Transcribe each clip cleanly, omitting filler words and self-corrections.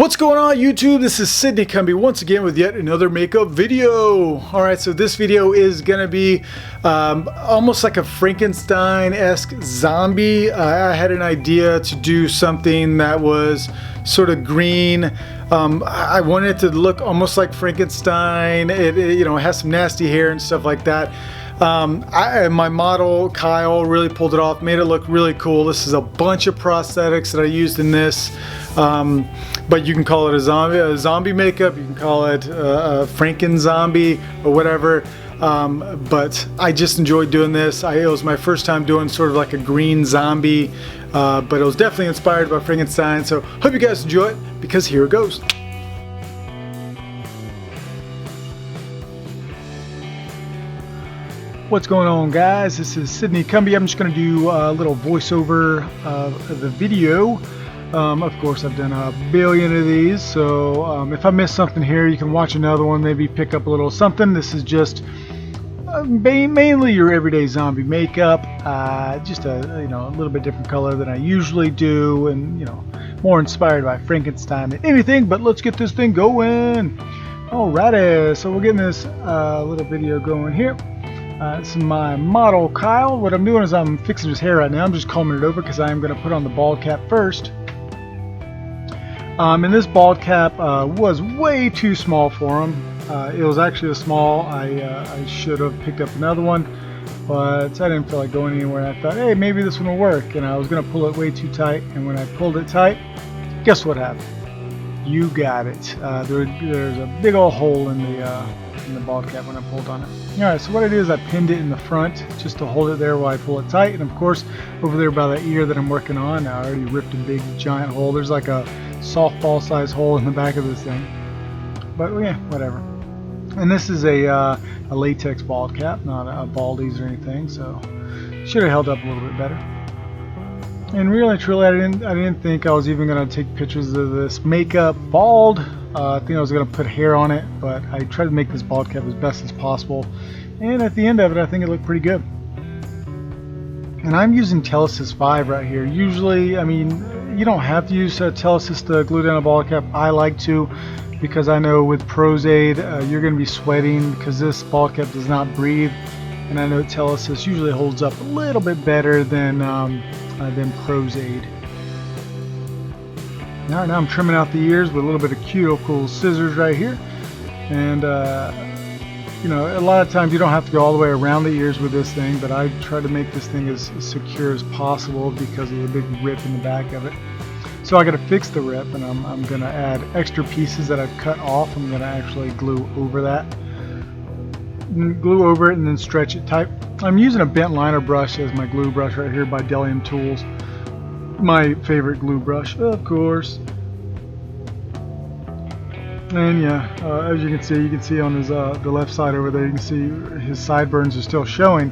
What's going on YouTube? This is Sidney Cumbie once again with yet another makeup video. Alright, so this video is going to be almost like a Frankenstein-esque zombie. I had an idea to do something that was sort of green. I wanted it to look almost like Frankenstein. It has some nasty hair and stuff like that. My model Kyle really pulled it off, made it look really cool. This is a bunch of prosthetics that I used in this, but you can call it a zombie makeup, you can call it a Franken-Zombie or whatever, but I just enjoyed doing this. It was my first time doing sort of like a green zombie, but it was definitely inspired by Frankenstein, so hope you guys enjoy it, because here it goes. What's going on, guys? This is Sidney Cumbie. I'm just going to do a little voiceover of the video. Of course, I've done a billion of these, so if I miss something here, you can watch another one, maybe pick up a little something. This is just mainly your everyday zombie makeup, just a little bit different color than I usually do, and more inspired by Frankenstein than anything. But let's get this thing going. Alrighty, so we're getting this little video going here. This is my model Kyle. What I'm doing is I'm fixing his hair right now. I'm just combing it over because I am going to put on the bald cap first. And this bald cap was way too small for him. It was actually a small. I should have picked up another one, but I didn't feel like going anywhere. I thought, hey, maybe this one will work. And I was going to pull it way too tight. And when I pulled it tight, guess what happened? You got it. There's a big old hole in the bald cap when I pulled on it. Alright, so what I did is I pinned it in the front just to hold it there while I pull it tight, and of course over there by the ear that I'm working on, I already ripped a big giant hole. There's like a softball size hole in the back of this thing, but yeah, whatever. And this is a latex bald cap, not a Baldies or anything, so should have held up a little bit better. And really truly, I didn't think I was even going to take pictures of this makeup bald. I think I was going to put hair on it, but I tried to make this bald cap as best as possible. And at the end of it, I think it looked pretty good. And I'm using Telesis 5 right here. Usually, I mean, you don't have to use Telesis to glue down a bald cap. I like to, because I know with Prozaid, you're going to be sweating because this bald cap does not breathe. And I know Telesis usually holds up a little bit better than Prozaid. Now I'm trimming out the ears with a little bit of cuticle scissors right here, and a lot of times you don't have to go all the way around the ears with this thing, but I try to make this thing as secure as possible because of the big rip in the back of it. So I got to fix the rip, and I'm going to add extra pieces that I've cut off. I'm going to actually glue over that, glue over it, and then stretch it tight. I'm using a bent liner brush as my glue brush right here by Delium Tools. My favorite glue brush, of course. And yeah, as you can see on his the left side over there, you can see his sideburns are still showing.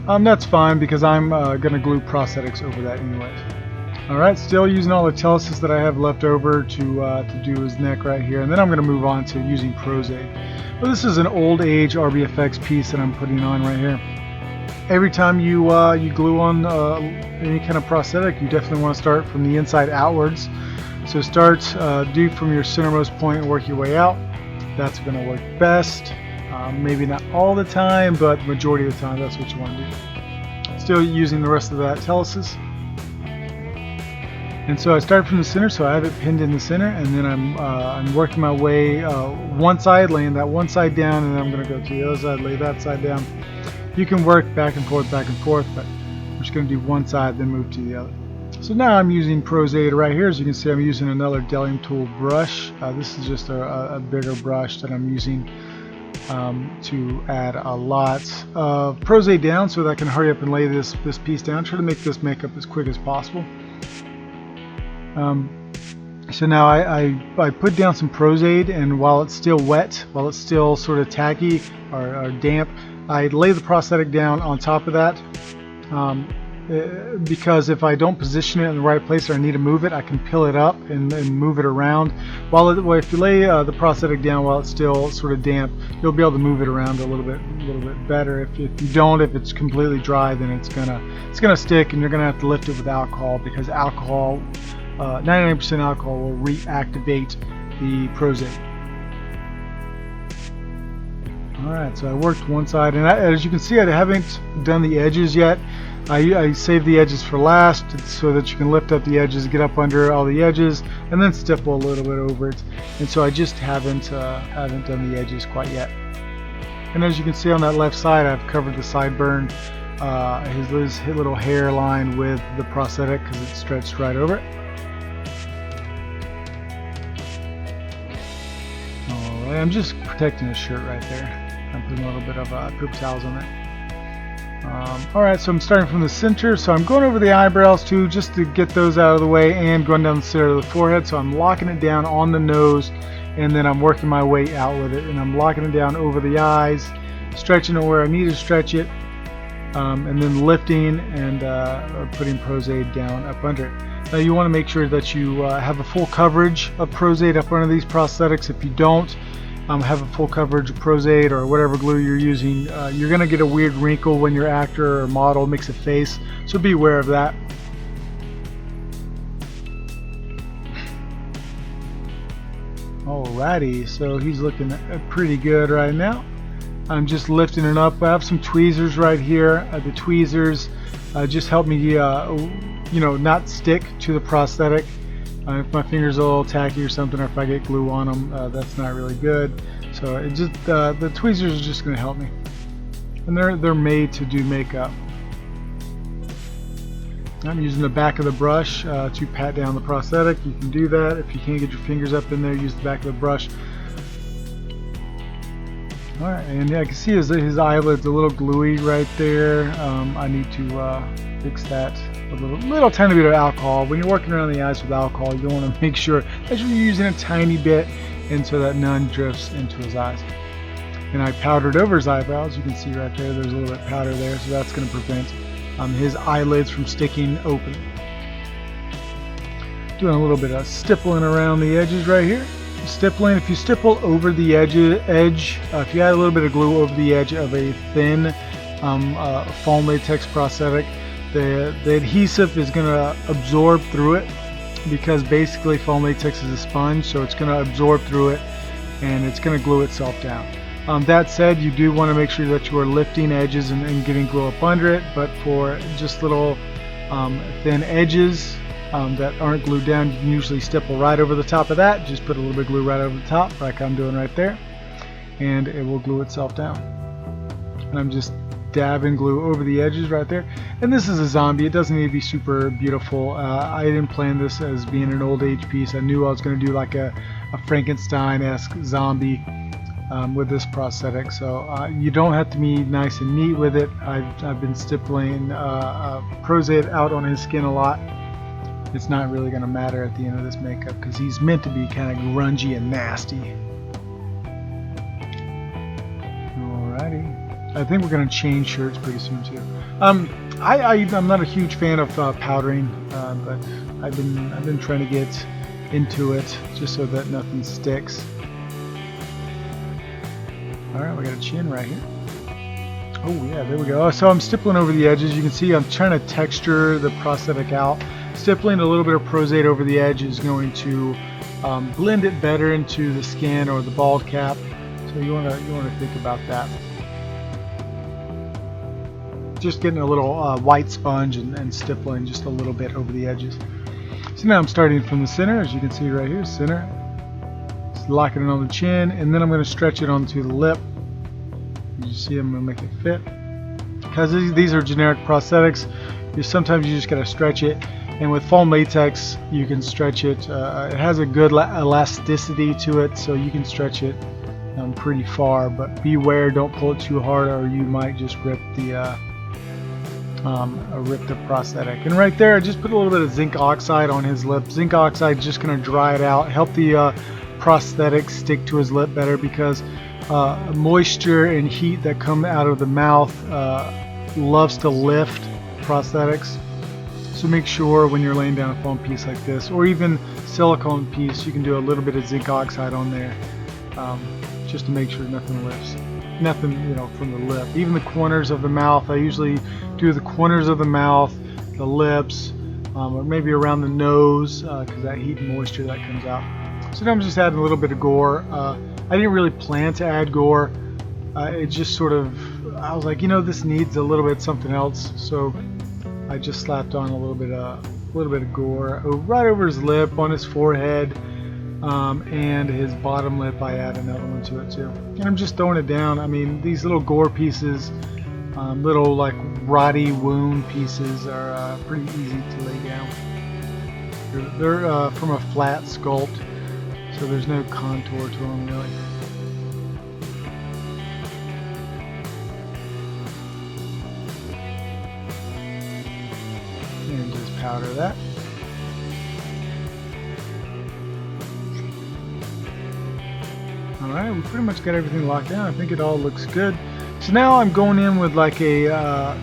That's fine because I'm gonna glue prosthetics over that anyways. Alright, still using all the Telesis that I have left over to do his neck right here, and then I'm gonna move on to using Prozaid. But this is an old age RBFX piece that I'm putting on right here. Every time you glue on any kind of prosthetic, you definitely want to start from the inside outwards. So start, do from your centermost point and work your way out. That's going to work best. Maybe not all the time, but the majority of the time that's what you want to do. Still using the rest of that Telesis. And so I start from the center, so I have it pinned in the center, and then I'm working my way one side, laying that one side down, and then I'm going to go to the other side, lay that side down. You can work back and forth, but I'm just going to do one side, then move to the other. So now I'm using Prozaid right here. As you can see, I'm using another Delium Tool brush. This is just a bigger brush that I'm using to add a lot of Prozaid down so that I can hurry up and lay this piece down. Try to make this makeup as quick as possible. So now I put down some Prozaid, and while it's still wet, while it's still sort of tacky or damp, I lay the prosthetic down on top of that, because if I don't position it in the right place or I need to move it, I can peel it up and move it around. If you lay the prosthetic down while it's still sort of damp, you'll be able to move it around a little bit better. If you don't, if it's completely dry, then it's gonna stick, and you're gonna have to lift it with alcohol, because alcohol 99% alcohol will reactivate the Prosade. Alright, so I worked one side, and as you can see, I haven't done the edges yet. I saved the edges for last so that you can lift up the edges, get up under all the edges, and then stipple a little bit over it. And so I just haven't done the edges quite yet. And as you can see on that left side, I've covered the sideburn, his little hairline with the prosthetic because it's stretched right over it. Alright, I'm just protecting his shirt right there. I'm putting a little bit of poop towels on it. Alright, so I'm starting from the center, so I'm going over the eyebrows too, just to get those out of the way, and going down the center of the forehead. So I'm locking it down on the nose, and then I'm working my way out with it, and I'm locking it down over the eyes, stretching it where I need to stretch it, and then lifting and putting Prosade down up under it. Now you want to make sure that you have a full coverage of Prosade up under these prosthetics. If you don't have a full coverage of Prosade or whatever glue you're using, you're going to get a weird wrinkle when your actor or model makes a face, so be aware of that. Alrighty, so he's looking pretty good right now. I'm just lifting it up. I have some tweezers right here. The tweezers just help me not stick to the prosthetic. If my finger's a little tacky or something, or if I get glue on them, that's not really good. So it just the tweezers are just going to help me, and they're made to do makeup. I'm using the back of the brush to pat down the prosthetic. You can do that if you can't get your fingers up in there. Use the back of the brush. All right, and yeah, I can see his eyelid's a little gluey right there. I need to fix that. A little tiny bit of alcohol. When you're working around the eyes with alcohol, you want to make sure that you're using a tiny bit, and so that none drifts into his eyes. And I powdered over his eyebrows. You can see right there, there's a little bit of powder there, so that's going to prevent his eyelids from sticking open. Doing a little bit of stippling around the edges right here. Stippling, if you stipple over the edge, if you add a little bit of glue over the edge of a thin foam latex prosthetic, the adhesive is going to absorb through it, because basically foam latex is a sponge, so it's going to absorb through it and it's going to glue itself down. That said, you do want to make sure that you are lifting edges and getting glue up under it, but for just little thin edges that aren't glued down, you can usually stipple right over the top of that. Just put a little bit of glue right over the top, like I'm doing right there, and it will glue itself down. And I'm just dabbing glue over the edges right there. And this is a zombie. It doesn't need to be super beautiful. I didn't plan this as being an old age piece. I knew I was going to do like a Frankenstein-esque zombie with this prosthetic, so you don't have to be nice and neat with it. I've been stippling Prosade out on his skin a lot. It's not really going to matter at the end of this makeup because he's meant to be kind of grungy and nasty. Alrighty. I think we're going to change shirts pretty soon too. I'm not a huge fan of powdering, but I've been trying to get into it just so that nothing sticks. Alright, we got a chin right here. Oh yeah, there we go. So I'm stippling over the edges. You can see I'm trying to texture the prosthetic out. Stippling a little bit of Prosade over the edge is going to blend it better into the skin or the bald cap. So you want to think about that. Just getting a little white sponge and stippling just a little bit over the edges. So now I'm starting from the center, as you can see right here, center. Just locking it on the chin, and then I'm going to stretch it onto the lip. You see, I'm going to make it fit. Because these are generic prosthetics, sometimes you just got to stretch it. And with foam latex, you can stretch it. It has a good elasticity to it, so you can stretch it pretty far. But beware, don't pull it too hard, or you might just rip the prosthetic. And right there, I just put a little bit of zinc oxide on his lip. Zinc oxide is just going to dry it out, help the prosthetic stick to his lip better, because moisture and heat that come out of the mouth loves to lift prosthetics. So make sure when you're laying down a foam piece like this, or even silicone piece, you can do a little bit of zinc oxide on there, just to make sure nothing lifts. Nothing, from the lip. Even the corners of the mouth, I usually do the corners of the mouth, the lips, or maybe around the nose, because that heat and moisture that comes out. So now I'm just adding a little bit of Gore. I didn't really plan to add Gore. It just sort of, I was like, you know, this needs a little bit something else. So I just slapped on a little bit of Gore right over his lip, on his forehead, and his bottom lip. I add another one to it too. And I'm just throwing it down. I mean, these little Gore pieces, little like rotty wound pieces, are pretty easy to lay down. They're from a flat sculpt, so there's no contour to them really. And just powder that. Alright, we pretty much got everything locked down. I think it all looks good. So now I'm going in with like a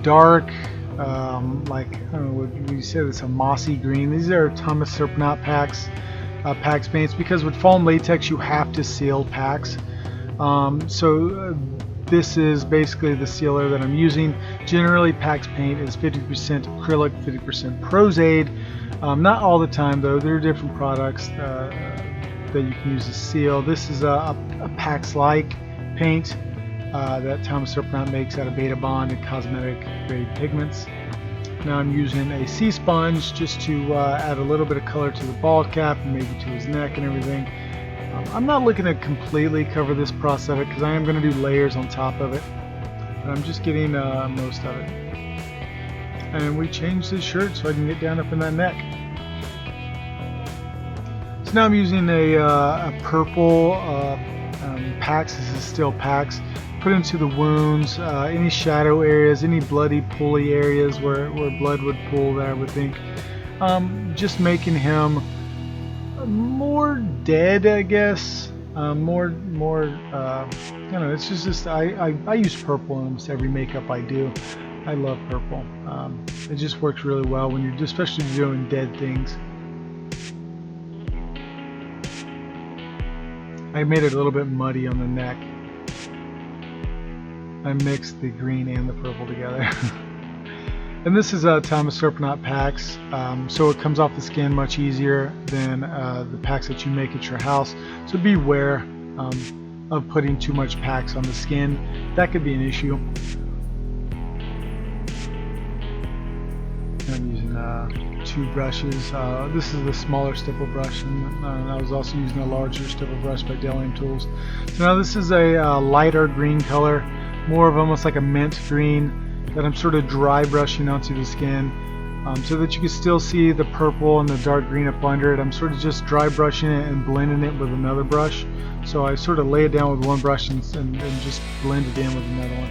dark, like, I don't know what you say, this a mossy green. These are Thomas Surprenant packs paints, because with foam latex you have to seal packs. This is basically the sealer that I'm using. Generally, PAX paint is 50% acrylic, 50% Prosade. Not all the time though. There are different products that you can use to seal. This is a PAX-like paint that Thomas Surprenant makes out of Beta Bond and cosmetic grade pigments. Now I'm using a sea sponge just to add a little bit of color to the bald cap and maybe to his neck and everything. I'm not looking to completely cover this prosthetic because I am going to do layers on top of it, but I'm just getting most of it. And we changed his shirt so I can get down up in that neck. So now I'm using a purple PAX. This is still PAX. Put into the wounds, any shadow areas, any bloody pulley areas where blood would pool there, I would think. Just making him more dead, I guess. I don't know, it's just I use purple in almost every makeup I do. I love purple. It just works really well when you're, especially if you're doing dead things. I made it a little bit muddy on the neck. I mixed the green and the purple together. And this is Thomas Surprenant PAX, so it comes off the skin much easier than the PAX that you make at your house. So beware of putting too much PAX on the skin. That could be an issue. I'm using 2 brushes. This is the smaller stipple brush, and I was also using a larger stipple brush by Delium Tools. So now this is a lighter green color, more of almost like a mint green, that I'm sort of dry brushing onto the skin, so that you can still see the purple and the dark green up under it. I'm sort of just dry brushing it and blending it with another brush. So I sort of lay it down with one brush and just blend it in with another one.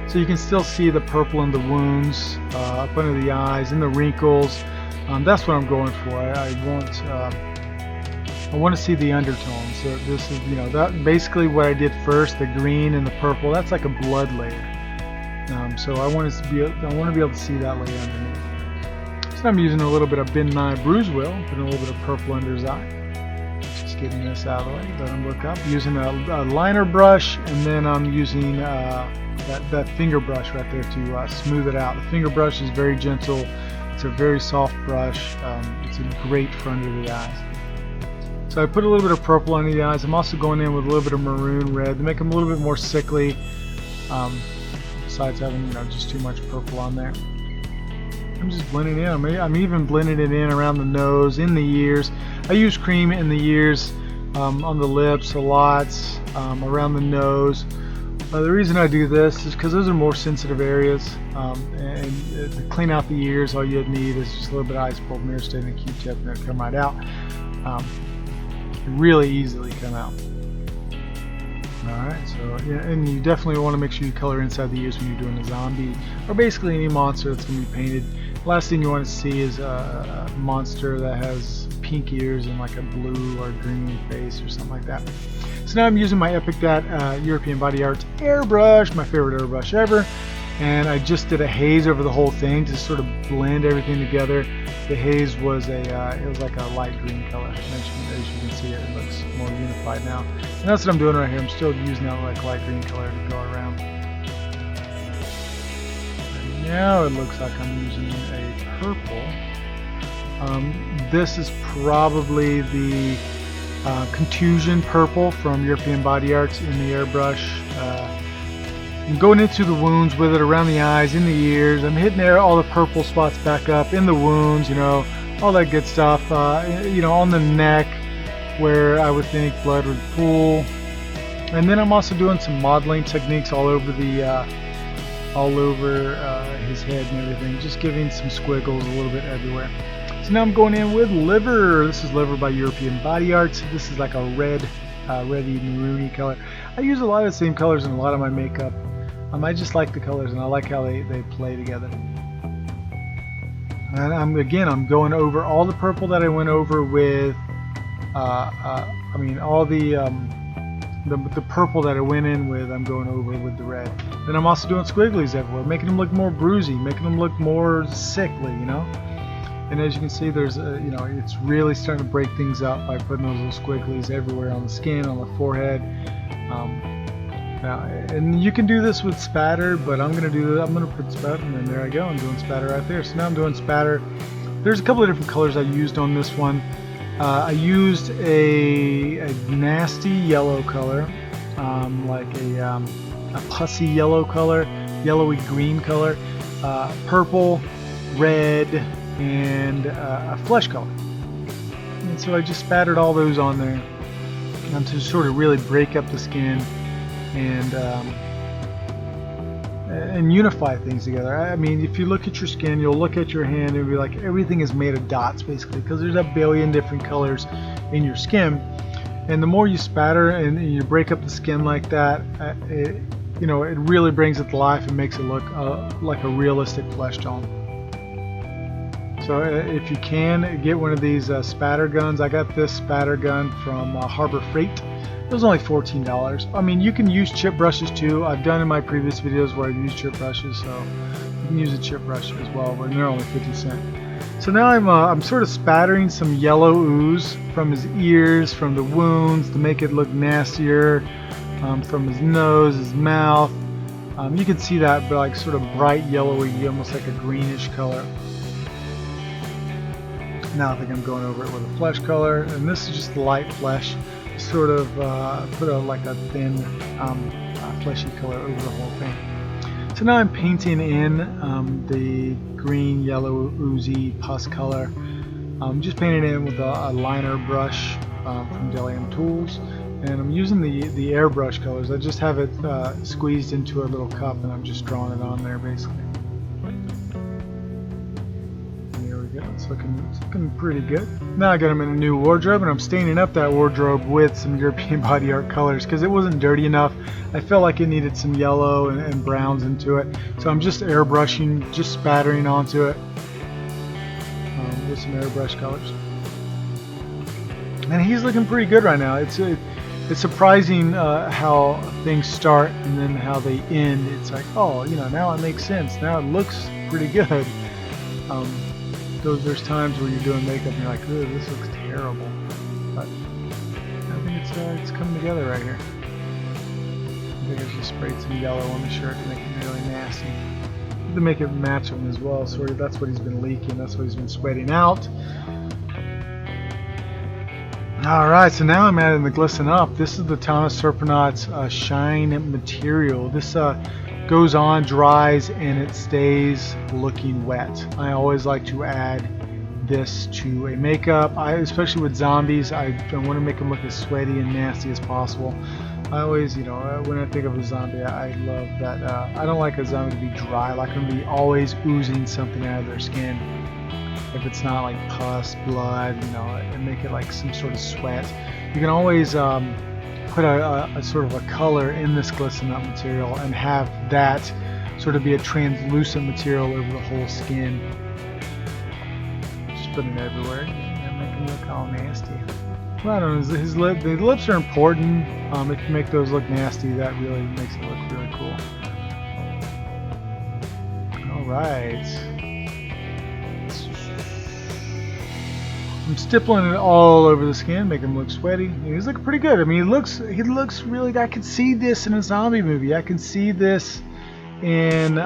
So you can still see the purple in the wounds, up under the eyes, and the wrinkles. That's what I'm going for. I want to see the undertones. So this is, you know, that basically what I did first. The green and the purple. That's like a blood layer. So I want to be able to see that layer underneath. So I'm using a little bit of Ben Nye Bruise Wheel, putting a little bit of purple under his eye. Just getting this out of the way. Let him look up. Using a liner brush, and then I'm using that finger brush right there to smooth it out. The finger brush is very gentle. It's a very soft brush. It's great for under the eyes. So I put a little bit of purple under the eyes. I'm also going in with a little bit of maroon red to make them a little bit more sickly. Besides having, you know, just too much purple on there. I'm just blending it in. I'm even blending it in around the nose, in the ears. I use cream in the ears, on the lips a lot, around the nose. The reason I do this is because those are more sensitive areas, and to clean out the ears, all you need is just a little bit of ice cold mirror stain and a Q-tip, and it'll come right out. Really easily come out. Alright, so yeah, and you definitely want to make sure you color inside the ears when you're doing a zombie, or basically any monster that's going to be painted. Last thing you want to see is a monster that has pink ears and like a blue or green face or something like that. So now I'm using my Epic Dat European Body Art airbrush, my favorite airbrush ever, and I just did a haze over the whole thing to sort of blend everything together. The haze was it was like a light green color. As you can see, it looks more unified now. And that's what I'm doing right here. I'm still using that like light green color to go around. And now it looks like I'm using a purple This is probably the Contusion Purple from European Body Arts in the airbrush. I'm going into the wounds with it, around the eyes, in the ears. I'm hitting there all the purple spots back up in the wounds, you know, all that good stuff. You know, on the neck where I would think blood would pool. And then I'm also doing some modeling techniques all over the his head and everything, just giving some squiggles a little bit everywhere. So now I'm going in with Liver. This is Liver by European Body Arts. This is like a red, reddy maroony color. I use a lot of the same colors in a lot of my makeup. I just like the colors, and I like how they play together. And I'm going over all the purple that I went over with. I mean, all the purple that I went in with, I'm going over with the red. Then I'm also doing squigglies everywhere, making them look more bruisey, making them look more sickly, you know. And as you can see, there's you know, it's really starting to break things up by putting those little squigglies everywhere on the skin, on the forehead. Now, and you can do this with spatter, but I'm gonna put spatter, and then there I go. I'm doing spatter right there. So now I'm doing spatter. There's a couple of different colors I used on this one. I used a nasty yellow color, like a pussy yellow color, yellowy green color, purple, red, and a flesh color. And so I just spattered all those on there to sort of really break up the skin and unify things together. I mean, if you look at your skin, you'll look at your hand and be like, everything is made of dots basically, because there's a billion different colors in your skin. And the more you spatter and you break up the skin like that, you know, it really brings it to life and makes it look like a realistic flesh tone. So if you can, get one of these spatter guns. I got this spatter gun from Harbor Freight. It was only $14. I mean, you can use chip brushes too. I've done in my previous videos where I've used chip brushes, so you can use a chip brush as well, but they're only 50 cents. So now I'm sort of spattering some yellow ooze from his ears, from the wounds, to make it look nastier, from his nose, his mouth. You can see that, but like sort of bright yellowy, almost like a greenish color. Now I think I'm going over it with a flesh color, and this is just light flesh. Sort of put like a thin fleshy color over the whole thing. So now I'm painting in the green, yellow, oozy pus color. Just painting it in with a liner brush from Delium Tools, and I'm using the airbrush colors. I just have it squeezed into a little cup, and I'm just drawing it on there basically. It's looking pretty good. Now I got him in a new wardrobe, and I'm staining up that wardrobe with some European Body Art colors because it wasn't dirty enough. I felt like it needed some yellow and browns into it, so I'm just airbrushing, just spattering onto it with some airbrush colors. And he's looking pretty good right now. It's surprising how things start and then how they end. It's like, oh, you know, now it makes sense. Now it looks pretty good. There's times where you're doing makeup and you're like, ooh, this looks terrible. But I think it's coming together right here. I think I just sprayed some yellow on the shirt to make it really nasty. To make it match him as well, sort of. That's what he's been leaking. That's what he's been sweating out. Alright, so now I'm adding the Glisten up. This is the Thomas Surprenant's Shine material. This goes on, dries, and it stays looking wet. I always like to add this to a makeup, especially with zombies. I want to make them look as sweaty and nasty as possible. I always, you know, when I think of a zombie, I love that. I don't like a zombie to be dry. I like them to be always oozing something out of their skin. If it's not like pus, blood, you know, and make it like some sort of sweat. You can always put a sort of a color in this Glisten up material and have that sort of be a translucent material over the whole skin. Just put it everywhere and make them look all nasty. Well, I don't know, the lips are important. If you make those look nasty, that really makes it look really cool. Alright. I'm stippling it all over the skin, making him look sweaty. He's looking pretty good. I mean, he looks really. I could see this in a zombie movie. I can see this in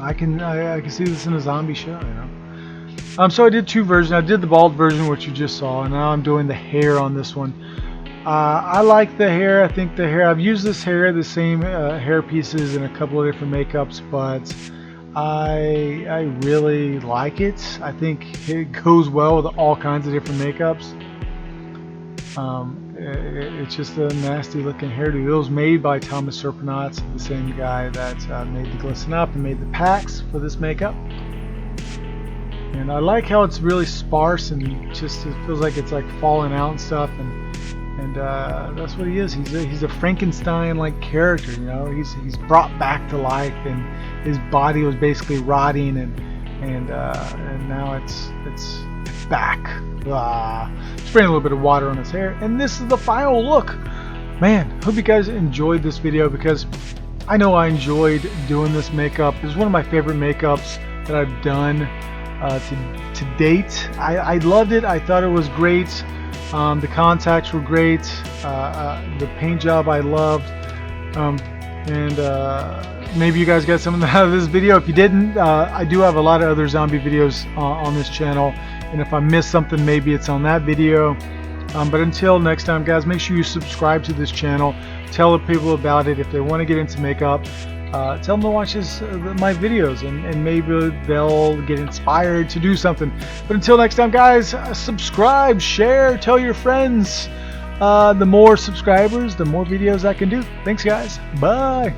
I can see this in a zombie show. You know, So I did two versions. I did the bald version, which you just saw, and now I'm doing the hair on this one. I like the hair. I think the hair, I've used this hair, the same hair pieces in a couple of different makeups, but I really like it. I think it goes well with all kinds of different makeups. It's just a nasty looking hairdo. It was made by Thomas Surprenant, the same guy that made the Glisten up and made the packs for this makeup. And I like how it's really sparse and just it feels like it's like falling out and stuff, and that's what he is. He's a Frankenstein-like character, you know. He's brought back to life, and his body was basically rotting, and now it's back. Spraying a little bit of water on his hair, and this is the final look. Man, hope you guys enjoyed this video, because I know I enjoyed doing this makeup. It's one of my favorite makeups that I've done to date. I loved it. I thought it was great. The contacts were great. The paint job I loved. Maybe you guys got something out of this video. If you didn't, I do have a lot of other zombie videos on this channel, and if I missed something, maybe it's on that video. But until next time, guys, make sure you subscribe to this channel. Tell the people about it if they want to get into makeup. Tell them to watch my videos, and maybe they'll get inspired to do something. But until next time, guys, subscribe, share, tell your friends. The more subscribers, the more videos I can do. Thanks, guys. Bye.